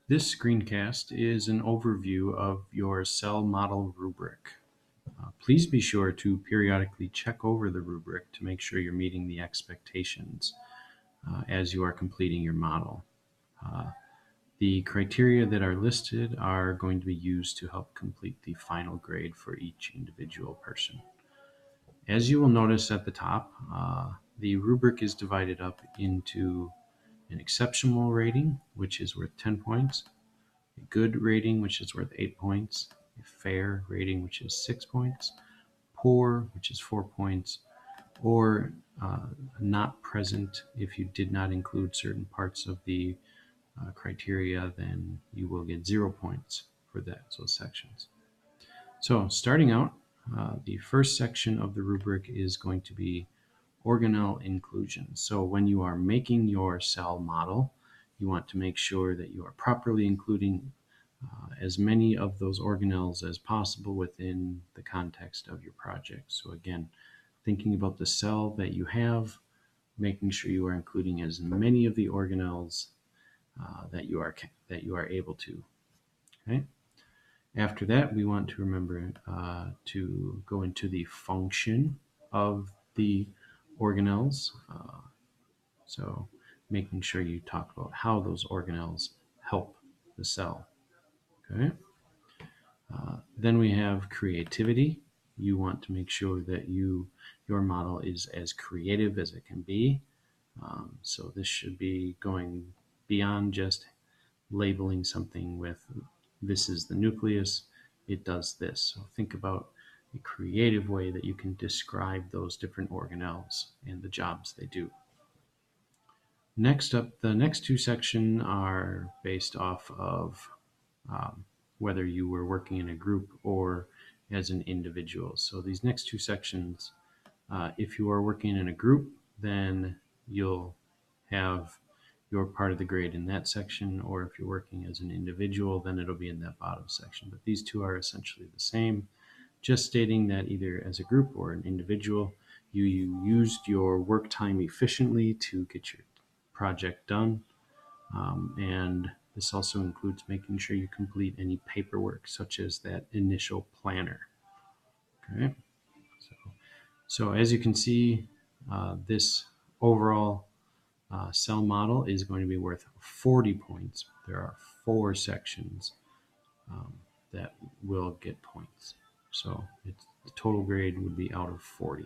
This screencast is an overview of your cell model rubric. Please be sure to periodically check over the rubric to make sure you're meeting the expectations as you are completing your model. The criteria that are listed are going to be used to help complete the final grade for each individual person. As you will notice at the top, the rubric is divided up into an exceptional rating, which is worth 10 points, a good rating, which is worth 8 points, a fair rating, which is 6 points, poor, which is 4 points, or not present. If you did not include certain parts of the criteria, then you will get 0 points for those sections. So starting out, the first section of the rubric is going to be organelle inclusion. So when you are making your cell model, you want to make sure that you are properly including as many of those organelles as possible within the context of your project. So again, thinking about the cell that you have, making sure you are including as many of the organelles that you are able to. Okay. After that, we want to remember to go into the function of the organelles. So making sure you talk about how those organelles help the cell. Okay. Then we have creativity. You want to make sure that your model is as creative as it can be. So this should be going beyond just labeling something with this is the nucleus, it does this. So think about a creative way that you can describe those different organelles and the jobs they do. Next up, the next two sections are based off of whether you were working in a group or as an individual. So these next two sections, if you are working in a group, then you'll have your part of the grade in that section, or if you're working as an individual, then it'll be in that bottom section. But these two are essentially the same, just stating that either as a group or an individual, you used your work time efficiently to get your project done. And this also includes making sure you complete any paperwork, such as that initial planner. Okay. So as you can see, this overall cell model is going to be worth 40 points. There are 4 sections that will get points. So the total grade would be out of 40.